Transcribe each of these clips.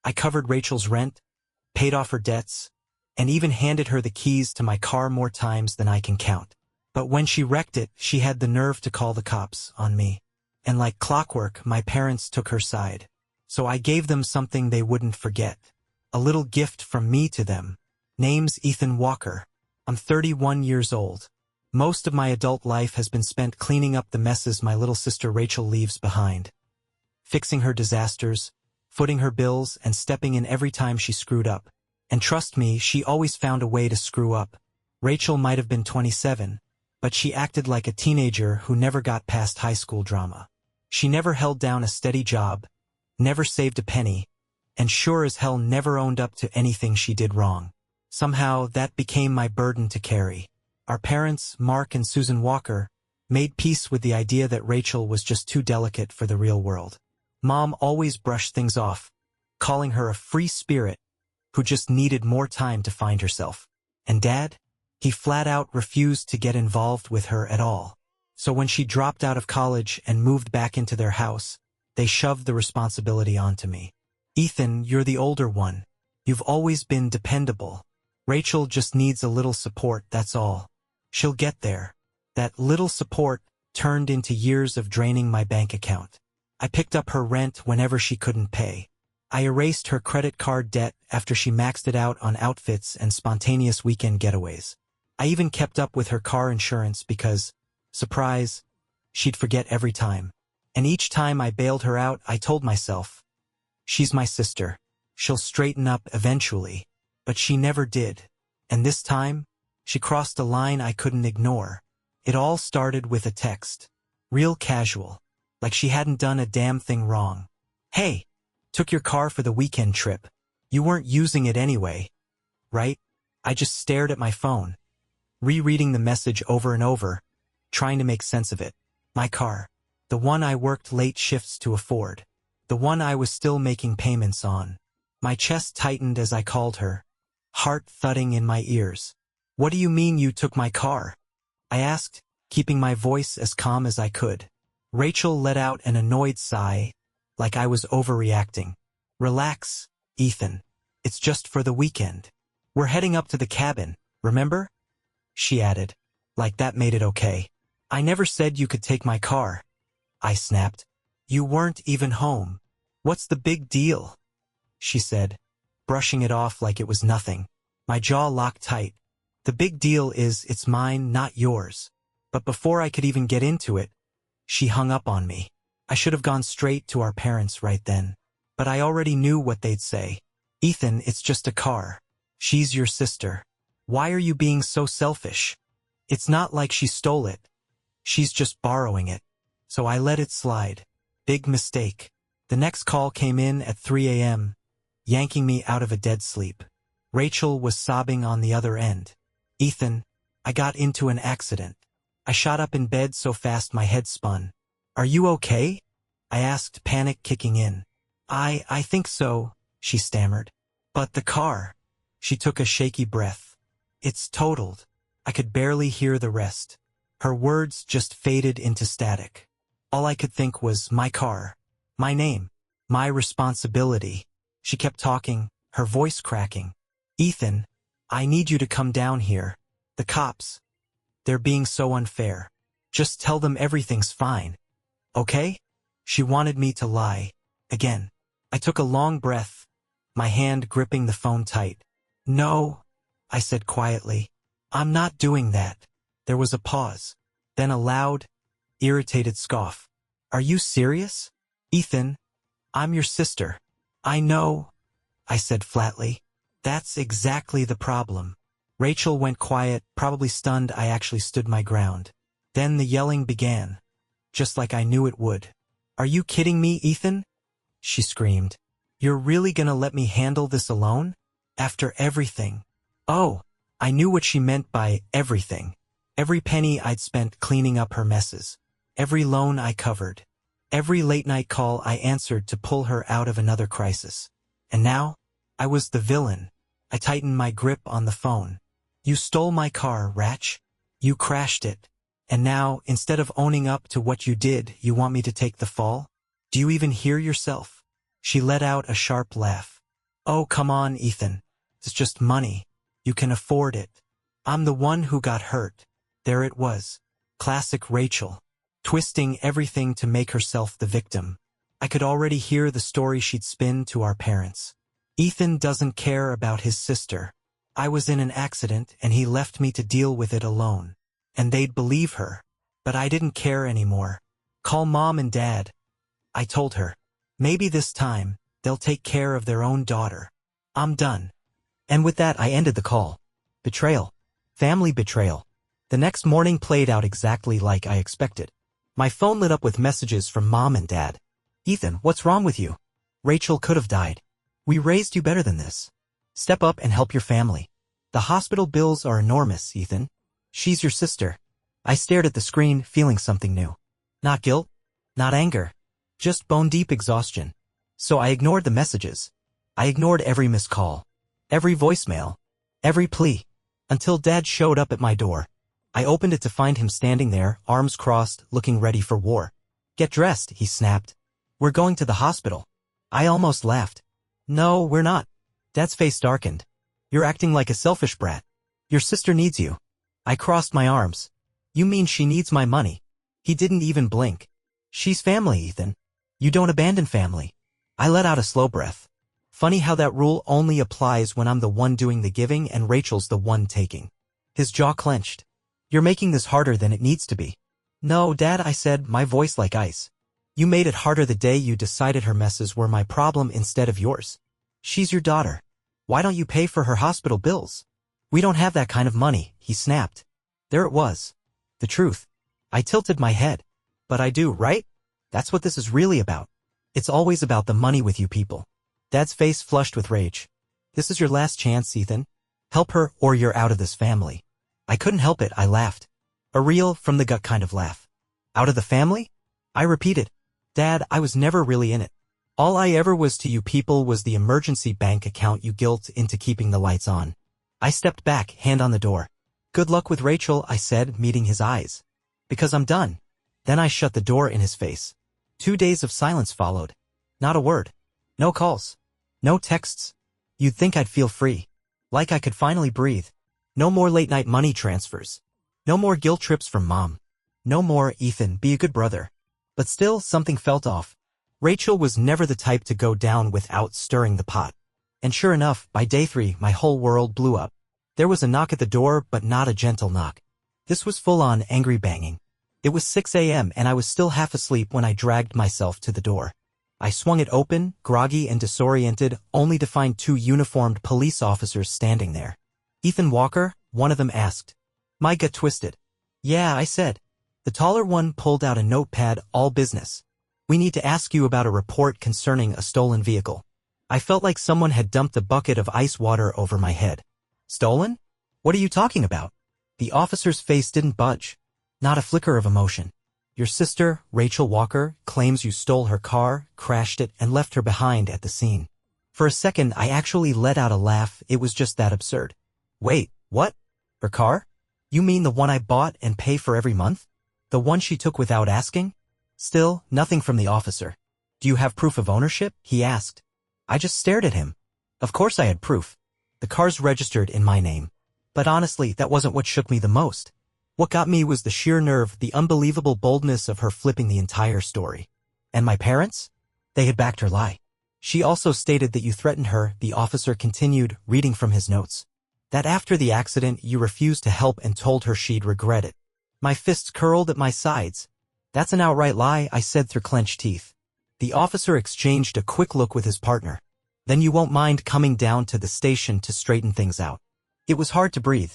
I covered Rachel's rent, paid off her debts, and even handed her the keys to my car more times than I can count. But when she wrecked it, she had the nerve to call the cops on me. And like clockwork, my parents took her side. So I gave them something they wouldn't forget. A little gift from me to them. Name's Ethan Walker. I'm 31 years old. Most of my adult life has been spent cleaning up the messes my little sister Rachel leaves behind. Fixing her disasters, footing her bills, and stepping in every time she screwed up. And trust me, she always found a way to screw up. Rachel might have been 27, but she acted like a teenager who never got past high school drama. She never held down a steady job, never saved a penny, and sure as hell never owned up to anything she did wrong. Somehow, that became my burden to carry. Our parents, Mark and Susan Walker, made peace with the idea that Rachel was just too delicate for the real world. Mom always brushed things off, calling her a free spirit who just needed more time to find herself. And Dad? He flat out refused to get involved with her at all. So when she dropped out of college and moved back into their house, they shoved the responsibility onto me. Ethan, you're the older one. You've always been dependable. Rachel just needs a little support, that's all. She'll get there. That little support turned into years of draining my bank account. I picked up her rent whenever she couldn't pay. I erased her credit card debt after she maxed it out on outfits and spontaneous weekend getaways. I even kept up with her car insurance because, surprise, she'd forget every time. And each time I bailed her out, I told myself, she's my sister. She'll straighten up eventually. But she never did. And this time, she crossed a line I couldn't ignore. It all started with a text. Real casual. Like she hadn't done a damn thing wrong. Hey, took your car for the weekend trip. You weren't using it anyway, right? I just stared at my phone, rereading the message over and over, trying to make sense of it. My car. The one I worked late shifts to afford. The one I was still making payments on. My chest tightened as I called her, heart thudding in my ears. What do you mean you took my car? I asked, keeping my voice as calm as I could. Rachel let out an annoyed sigh, like I was overreacting. Relax, Ethan. It's just for the weekend. We're heading up to the cabin, remember? She added, like that made it okay. I never said you could take my car. I snapped. You weren't even home. What's the big deal? She said, brushing it off like it was nothing. My jaw locked tight. The big deal is it's mine, not yours. But before I could even get into it, she hung up on me. I should have gone straight to our parents right then. But I already knew what they'd say. Ethan, it's just a car. She's your sister. Why are you being so selfish? It's not like she stole it. She's just borrowing it. So I let it slide. Big mistake. The next call came in at 3 a.m., yanking me out of a dead sleep. Rachel was sobbing on the other end. Ethan, I got into an accident. I shot up in bed so fast my head spun. Are you okay? I asked, panic kicking in. I think so, she stammered. But the car. She took a shaky breath. It's totaled. I could barely hear the rest. Her words just faded into static. All I could think was my car, my name, my responsibility. She kept talking, her voice cracking. Ethan, I need you to come down here. The cops. They're being so unfair. Just tell them everything's fine. Okay? She wanted me to lie. Again. I took a long breath, my hand gripping the phone tight. No, I said quietly. I'm not doing that. There was a pause. Then a loud, irritated scoff. Are you serious? Ethan, I'm your sister. I know, I said flatly. That's exactly the problem. Rachel went quiet, probably stunned I actually stood my ground. Then the yelling began, just like I knew it would. Are you kidding me, Ethan? She screamed. You're really gonna let me handle this alone? After everything? Oh, I knew what she meant by everything. Every penny I'd spent cleaning up her messes. Every loan I covered. Every late-night call I answered to pull her out of another crisis. And now, I was the villain. I tightened my grip on the phone. You stole my car, Ratch. You crashed it. And now, instead of owning up to what you did, you want me to take the fall? Do you even hear yourself? She let out a sharp laugh. Oh, come on, Ethan. It's just money. You can afford it. I'm the one who got hurt. There it was. Classic Rachel. Twisting everything to make herself the victim. I could already hear the story she'd spin to our parents. Ethan doesn't care about his sister. I was in an accident and he left me to deal with it alone. And they'd believe her. But I didn't care anymore. Call Mom and Dad. I told her. Maybe this time, they'll take care of their own daughter. I'm done. And with that I ended the call. Betrayal. Family betrayal. The next morning played out exactly like I expected. My phone lit up with messages from Mom and Dad. Ethan, what's wrong with you? Rachel could have died. We raised you better than this. Step up and help your family. The hospital bills are enormous, Ethan. She's your sister. I stared at the screen, feeling something new. Not guilt, not anger, just bone-deep exhaustion. So I ignored the messages. I ignored every missed call, every voicemail, every plea, until Dad showed up at my door. I opened it to find him standing there, arms crossed, looking ready for war. Get dressed, he snapped. We're going to the hospital. I almost laughed. No, we're not. Dad's face darkened. You're acting like a selfish brat. Your sister needs you. I crossed my arms. You mean she needs my money? He didn't even blink. She's family, Ethan. You don't abandon family. I let out a slow breath. Funny how that rule only applies when I'm the one doing the giving and Rachel's the one taking. His jaw clenched. You're making this harder than it needs to be. No, Dad, I said, my voice like ice. You made it harder the day you decided her messes were my problem instead of yours. She's your daughter. Why don't you pay for her hospital bills? We don't have that kind of money, he snapped. There it was. The truth. I tilted my head. But I do, right? That's what this is really about. It's always about the money with you people. Dad's face flushed with rage. This is your last chance, Ethan. Help her or you're out of this family. I couldn't help it, I laughed. A real, from-the-gut kind of laugh. Out of the family? I repeated. Dad, I was never really in it. All I ever was to you people was the emergency bank account you guilt into keeping the lights on. I stepped back, hand on the door. Good luck with Rachel, I said, meeting his eyes. Because I'm done. Then I shut the door in his face. 2 days of silence followed. Not a word. No calls. No texts. You'd think I'd feel free. Like I could finally breathe. No more late-night money transfers. No more guilt trips from Mom. No more, Ethan, be a good brother. But still, something felt off. Rachel was never the type to go down without stirring the pot. And sure enough, by day 3, my whole world blew up. There was a knock at the door, but not a gentle knock. This was full-on angry banging. It was 6 a.m. and I was still half asleep when I dragged myself to the door. I swung it open, groggy and disoriented, only to find 2 uniformed police officers standing there. Ethan Walker, one of them asked. My gut twisted. Yeah, I said. The taller one pulled out a notepad, all business. We need to ask you about a report concerning a stolen vehicle. I felt like someone had dumped a bucket of ice water over my head. Stolen? What are you talking about? The officer's face didn't budge. Not a flicker of emotion. Your sister, Rachel Walker, claims you stole her car, crashed it, and left her behind at the scene. For a second, I actually let out a laugh. It was just that absurd. Wait, what? Her car? You mean the one I bought and pay for every month? The one she took without asking? Still, nothing from the officer. Do you have proof of ownership? He asked. I just stared at him. Of course I had proof. The car's registered in my name. But honestly, that wasn't what shook me the most. What got me was the sheer nerve, the unbelievable boldness of her flipping the entire story. And my parents? They had backed her lie. She also stated that you threatened her, the officer continued, reading from his notes. That after the accident, you refused to help and told her she'd regret it. My fists curled at my sides. That's an outright lie, I said through clenched teeth. The officer exchanged a quick look with his partner. Then you won't mind coming down to the station to straighten things out. It was hard to breathe.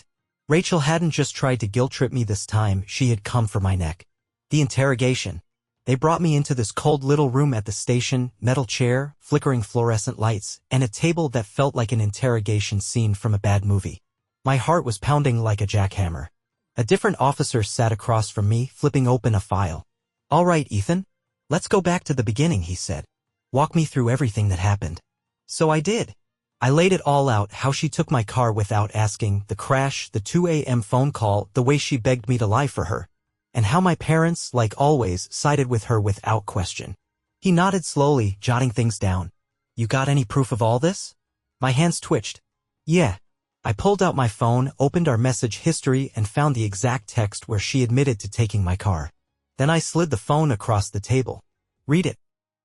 Rachel hadn't just tried to guilt-trip me this time, she had come for my neck. The interrogation. They brought me into this cold little room at the station, metal chair, flickering fluorescent lights, and a table that felt like an interrogation scene from a bad movie. My heart was pounding like a jackhammer. A different officer sat across from me, flipping open a file. All right, Ethan. Let's go back to the beginning, he said. Walk me through everything that happened. So I did. I laid it all out, how she took my car without asking, the crash, the 2 a.m. phone call, the way she begged me to lie for her. And how my parents, like always, sided with her without question. He nodded slowly, jotting things down. You got any proof of all this? My hands twitched. Yeah. I pulled out my phone, opened our message history, and found the exact text where she admitted to taking my car. Then I slid the phone across the table. Read it.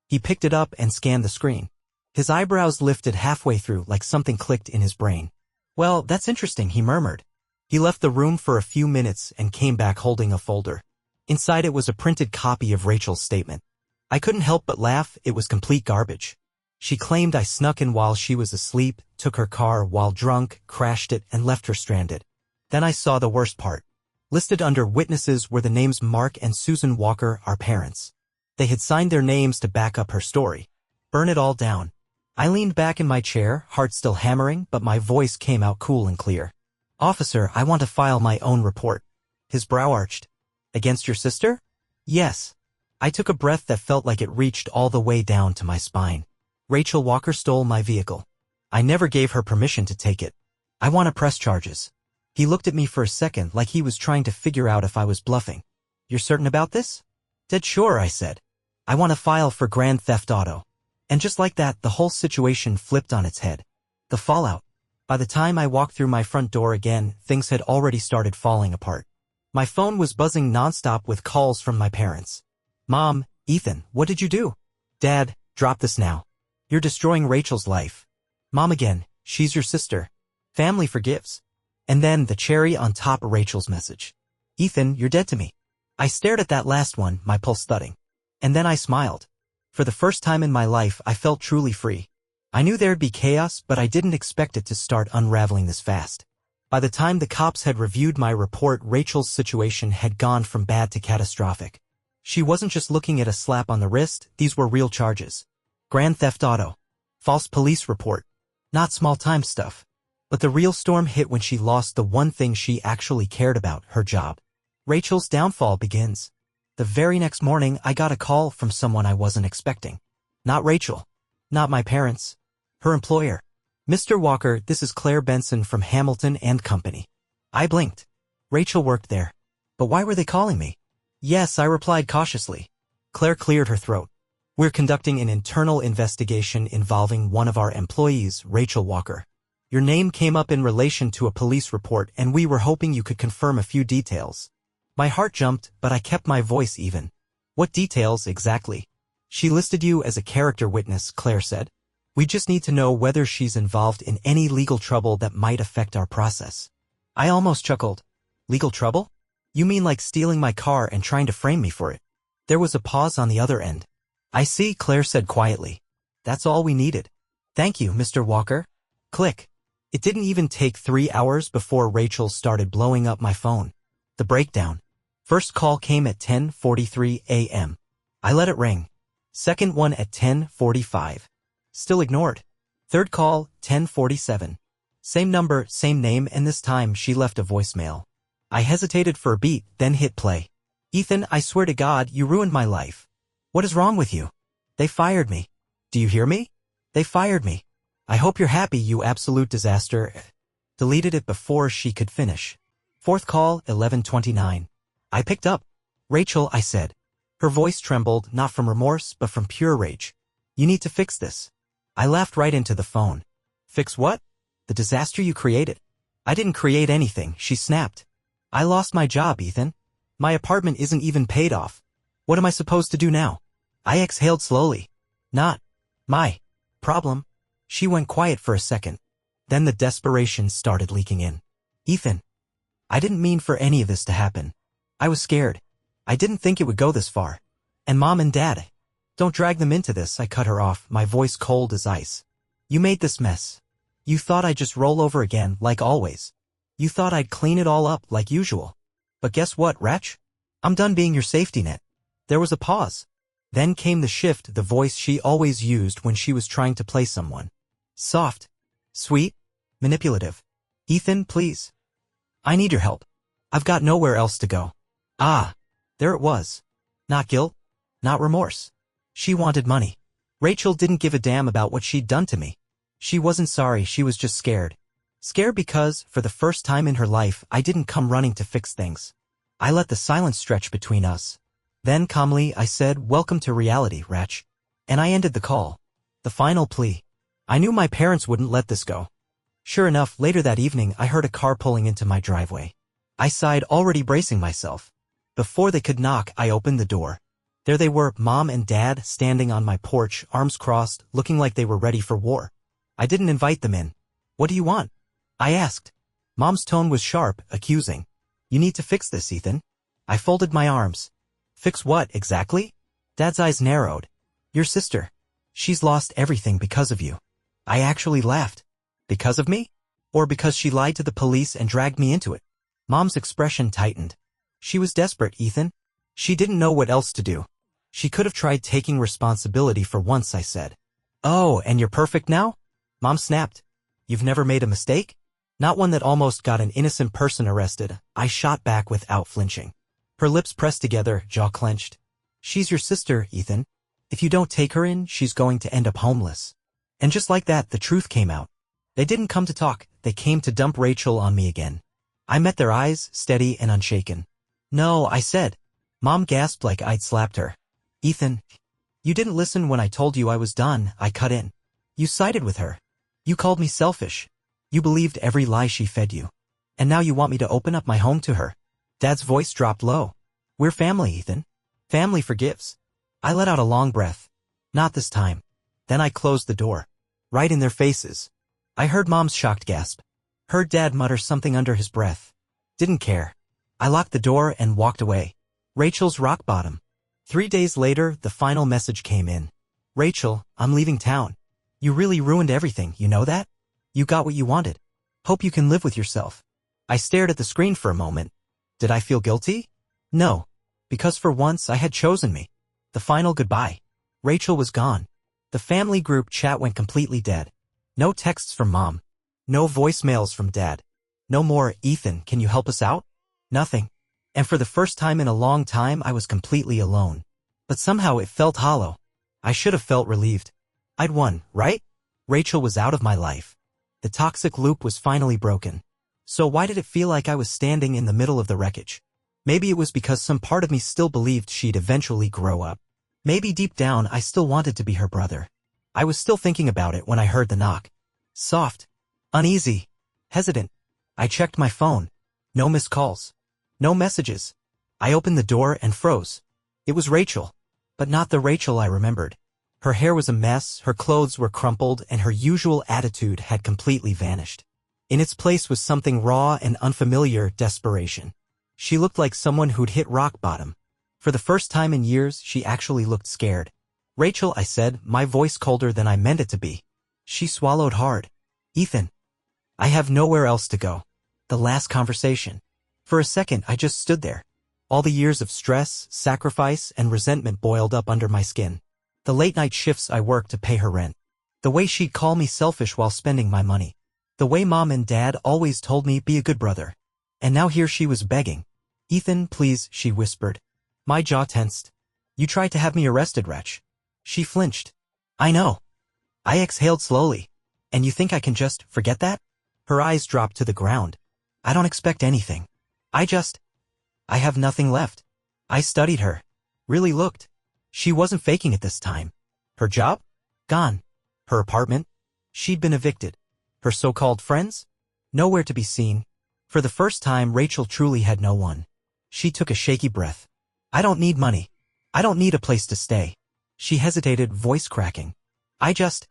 He picked it up and scanned the screen. His eyebrows lifted halfway through like something clicked in his brain. Well, that's interesting, he murmured. He left the room for a few minutes and came back holding a folder. Inside it was a printed copy of Rachel's statement. I couldn't help but laugh. It was complete garbage. She claimed I snuck in while she was asleep, took her car while drunk, crashed it, and left her stranded. Then I saw the worst part. Listed under witnesses were the names Mark and Susan Walker, our parents. They had signed their names to back up her story. Burn it all down. I leaned back in my chair, heart still hammering, but my voice came out cool and clear. Officer, I want to file my own report. His brow arched. Against your sister? Yes. I took a breath that felt like it reached all the way down to my spine. Rachel Walker stole my vehicle. I never gave her permission to take it. I want to press charges. He looked at me for a second like he was trying to figure out if I was bluffing. You're certain about this? Dead sure, I said. I want to file for grand theft auto. And just like that, the whole situation flipped on its head. The fallout. By the time I walked through my front door again, things had already started falling apart. My phone was buzzing nonstop with calls from my parents. Mom, Ethan, what did you do? Dad, drop this now. You're destroying Rachel's life. Mom again, she's your sister. Family forgives. And then the cherry on top of Rachel's message. Ethan, you're dead to me. I stared at that last one, my pulse thudding. And then I smiled. For the first time in my life, I felt truly free. I knew there'd be chaos, but I didn't expect it to start unraveling this fast. By the time the cops had reviewed my report, Rachel's situation had gone from bad to catastrophic. She wasn't just looking at a slap on the wrist, these were real charges. Grand theft auto. False police report. Not small-time stuff. But the real storm hit when she lost the one thing she actually cared about, her job. Rachel's downfall begins. The very next morning, I got a call from someone I wasn't expecting. Not Rachel. Not my parents. Her employer. Mr. Walker, this is Claire Benson from Hamilton and Company. I blinked. Rachel worked there. But why were they calling me? Yes, I replied cautiously. Claire cleared her throat. We're conducting an internal investigation involving one of our employees, Rachel Walker. Your name came up in relation to a police report and we were hoping you could confirm a few details. My heart jumped, but I kept my voice even. What details exactly? She listed you as a character witness, Claire said. We just need to know whether she's involved in any legal trouble that might affect our process. I almost chuckled. Legal trouble? You mean like stealing my car and trying to frame me for it? There was a pause on the other end. I see, Claire said quietly. That's all we needed. Thank you, Mr. Walker. Click. It didn't even take 3 hours before Rachel started blowing up my phone. The breakdown. First call came at 10:43 a.m. I let it ring. Second one at 10:45. Still ignored. Third call, 10:47. Same number, same name, and this time she left a voicemail. I hesitated for a beat, then hit play. Ethan, I swear to God, you ruined my life. What is wrong with you? They fired me. Do you hear me? They fired me. I hope you're happy, you absolute disaster. Deleted it before she could finish. Fourth call, 11:29. I picked up. Rachel, I said. Her voice trembled, not from remorse, but from pure rage. You need to fix this. I laughed right into the phone. Fix what? The disaster you created. I didn't create anything, she snapped. I lost my job, Ethan. My apartment isn't even paid off. What am I supposed to do now? I exhaled slowly. Not my problem. She went quiet for a second. Then the desperation started leaking in. Ethan, I didn't mean for any of this to happen. I was scared. I didn't think it would go this far. And Mom and Dad. Don't drag them into this, I cut her off, my voice cold as ice. You made this mess. You thought I'd just roll over again, like always. You thought I'd clean it all up, like usual. But guess what, wretch? I'm done being your safety net. There was a pause. Then came the shift, the voice she always used when she was trying to play someone. Soft. Sweet. Manipulative. Ethan, please. I need your help. I've got nowhere else to go. Ah. There it was. Not guilt. Not remorse. She wanted money. Rachel didn't give a damn about what she'd done to me. She wasn't sorry, she was just scared. Scared because, for the first time in her life, I didn't come running to fix things. I let the silence stretch between us. Then calmly I said, welcome to reality, wretch. And I ended the call. The final plea. I knew my parents wouldn't let this go. Sure enough, later that evening I heard a car pulling into my driveway. I sighed, already bracing myself. Before they could knock, I opened the door. There they were, Mom and Dad, standing on my porch, arms crossed, looking like they were ready for war. I didn't invite them in. What do you want? I asked. Mom's tone was sharp, accusing. You need to fix this, Ethan. I folded my arms. Fix what, exactly? Dad's eyes narrowed. Your sister. She's lost everything because of you. I actually laughed. Because of me? Or because she lied to the police and dragged me into it? Mom's expression tightened. She was desperate, Ethan. She didn't know what else to do. She could have tried taking responsibility for once, I said. Oh, and you're perfect now? Mom snapped. You've never made a mistake? Not one that almost got an innocent person arrested, I shot back without flinching. Her lips pressed together, jaw clenched. She's your sister, Ethan. If you don't take her in, she's going to end up homeless. And just like that, the truth came out. They didn't come to talk, they came to dump Rachel on me again. I met their eyes, steady and unshaken. No, I said. Mom gasped like I'd slapped her. Ethan, you didn't listen when I told you I was done, I cut in. You sided with her. You called me selfish. You believed every lie she fed you. And now you want me to open up my home to her. Dad's voice dropped low. We're family, Ethan. Family forgives. I let out a long breath. Not this time. Then I closed the door. Right in their faces. I heard Mom's shocked gasp. Heard Dad mutter something under his breath. Didn't care. I locked the door and walked away. Rachel's rock bottom. 3 days later, the final message came in. Rachel, I'm leaving town. You really ruined everything, you know that? You got what you wanted. Hope you can live with yourself. I stared at the screen for a moment. Did I feel guilty? No. Because for once I had chosen me. The final goodbye. Rachel was gone. The family group chat went completely dead. No texts from Mom. No voicemails from Dad. No more, Ethan, can you help us out? Nothing. And for the first time in a long time, I was completely alone. But somehow it felt hollow. I should have felt relieved. I'd won, right? Rachel was out of my life. The toxic loop was finally broken. So why did it feel like I was standing in the middle of the wreckage? Maybe it was because some part of me still believed she'd eventually grow up. Maybe deep down I still wanted to be her brother. I was still thinking about it when I heard the knock. Soft. Uneasy. Hesitant. I checked my phone. No missed calls. No messages. I opened the door and froze. It was Rachel. But not the Rachel I remembered. Her hair was a mess, her clothes were crumpled, and her usual attitude had completely vanished. In its place was something raw and unfamiliar, desperation. She looked like someone who'd hit rock bottom. For the first time in years, she actually looked scared. Rachel, I said, my voice colder than I meant it to be. She swallowed hard. Ethan. I have nowhere else to go. The last conversation. For a second, I just stood there. All the years of stress, sacrifice, and resentment boiled up under my skin. The late-night shifts I worked to pay her rent. The way she'd call me selfish while spending my money. The way Mom and Dad always told me be a good brother. And now here she was begging. Ethan, please, she whispered. My jaw tensed. You tried to have me arrested, wretch. She flinched. I know. I exhaled slowly. And you think I can just forget that? Her eyes dropped to the ground. I don't expect anything. I have nothing left. I studied her. Really looked. She wasn't faking it this time. Her job? Gone. Her apartment? She'd been evicted. Her so-called friends? Nowhere to be seen. For the first time, Rachel truly had no one. She took a shaky breath. I don't need money. I don't need a place to stay. She hesitated, voice cracking. I just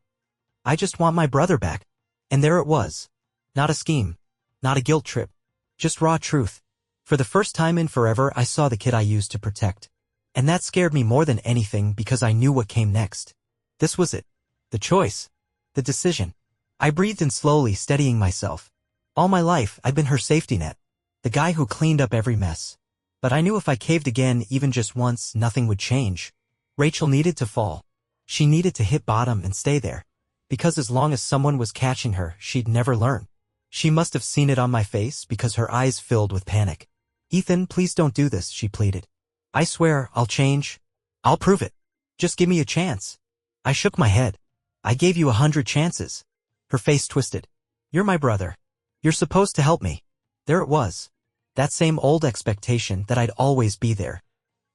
want my brother back. And there it was. Not a scheme. Not a guilt trip. Just raw truth. For the first time in forever, I saw the kid I used to protect. And that scared me more than anything because I knew what came next. This was it. The choice. The decision. I breathed in slowly, steadying myself. All my life, I'd been her safety net. The guy who cleaned up every mess. But I knew if I caved again, even just once, nothing would change. Rachel needed to fall. She needed to hit bottom and stay there. Because as long as someone was catching her, she'd never learn. She must have seen it on my face because her eyes filled with panic. Ethan, please don't do this, she pleaded. I swear, I'll change. I'll prove it. Just give me a chance. I shook my head. I gave you 100 chances. Her face twisted. You're my brother. You're supposed to help me. There it was. That same old expectation that I'd always be there.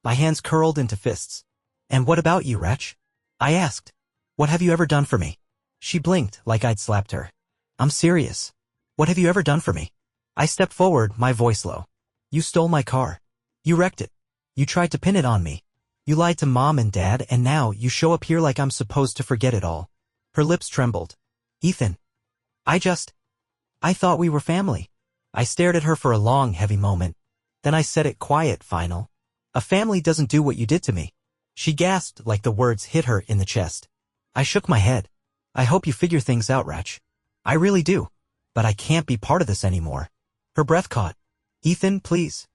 My hands curled into fists. And what about you, wretch? I asked. What have you ever done for me? She blinked like I'd slapped her. I'm serious. What have you ever done for me? I stepped forward, my voice low. You stole my car. You wrecked it. You tried to pin it on me. You lied to Mom and Dad, and now you show up here like I'm supposed to forget it all. Her lips trembled. Ethan. I thought we were family. I stared at her for a long, heavy moment. Then I said it quiet, final. A family doesn't do what you did to me. She gasped like the words hit her in the chest. I shook my head. I hope you figure things out, Ratch. I really do. But I can't be part of this anymore. Her breath caught. Ethan, please.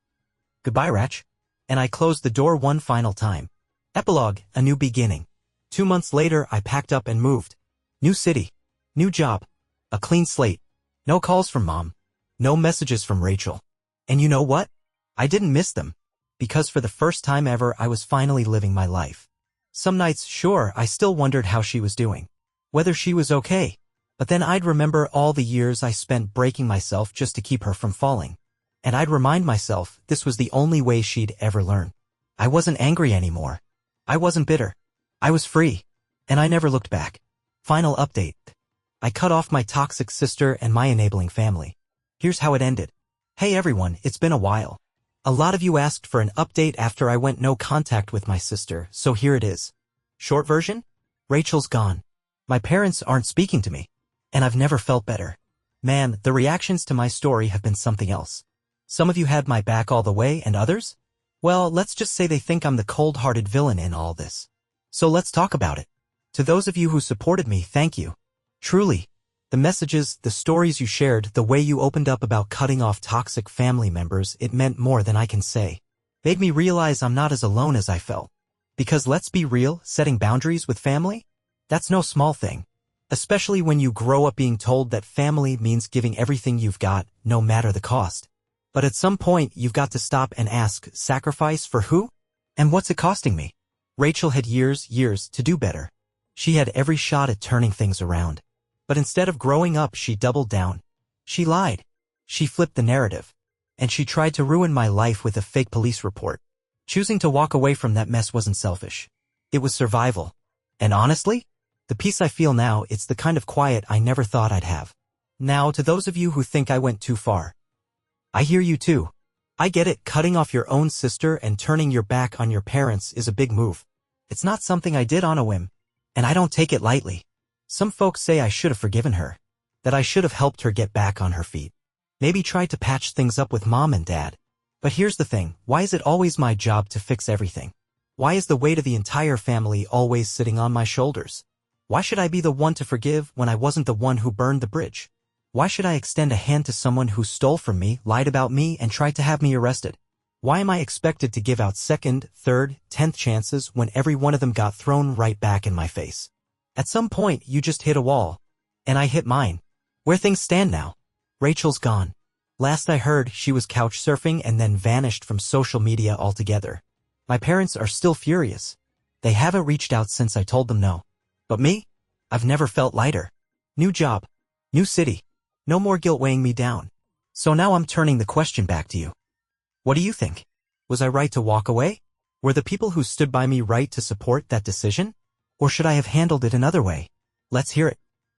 Goodbye, Ratch. And I closed the door one final time. Epilogue, a new beginning. 2 months later, I packed up and moved. New city. New job. A clean slate. No calls from Mom. No messages from Rachel. And you know what? I didn't miss them. Because for the first time ever, I was finally living my life. Some nights, sure, I still wondered how she was doing. Whether she was okay. But then I'd remember all the years I spent breaking myself just to keep her from falling. And I'd remind myself this was the only way she'd ever learn. I wasn't angry anymore. I wasn't bitter. I was free. And I never looked back. Final update. I cut off my toxic sister and my enabling family. Here's how it ended. Hey everyone, it's been a while. A lot of you asked for an update after I went no contact with my sister, so here it is. Short version? Rachel's gone. My parents aren't speaking to me. And I've never felt better. Man, the reactions to my story have been something else. Some of you had my back all the way, and others? Well, let's just say they think I'm the cold-hearted villain in all this. So let's talk about it. To those of you who supported me, thank you. Truly. The messages, the stories you shared, the way you opened up about cutting off toxic family members, it meant more than I can say. Made me realize I'm not as alone as I felt. Because let's be real, setting boundaries with family? That's no small thing. Especially when you grow up being told that family means giving everything you've got, no matter the cost. But at some point, you've got to stop and ask, sacrifice for who? And what's it costing me? Rachel had years to do better. She had every shot at turning things around. But instead of growing up, she doubled down. She lied. She flipped the narrative. And she tried to ruin my life with a fake police report. Choosing to walk away from that mess wasn't selfish. It was survival. And honestly, the peace I feel now, it's the kind of quiet I never thought I'd have. Now, to those of you who think I went too far. I hear you too. I get it, cutting off your own sister and turning your back on your parents is a big move. It's not something I did on a whim. And I don't take it lightly. Some folks say I should have forgiven her. That I should have helped her get back on her feet. Maybe tried to patch things up with Mom and Dad. But here's the thing, why is it always my job to fix everything? Why is the weight of the entire family always sitting on my shoulders? Why should I be the one to forgive when I wasn't the one who burned the bridge? Why should I extend a hand to someone who stole from me, lied about me, and tried to have me arrested? Why am I expected to give out second, third, 10th chances when every one of them got thrown right back in my face? At some point, you just hit a wall. And I hit mine. Where things stand now? Rachel's gone. Last I heard, she was couch surfing and then vanished from social media altogether. My parents are still furious. They haven't reached out since I told them no. But me? I've never felt lighter. New job. New city. No more guilt weighing me down. So now I'm turning the question back to you. What do you think? Was I right to walk away? Were the people who stood by me right to support that decision? Or should I have handled it another way? Let's hear it.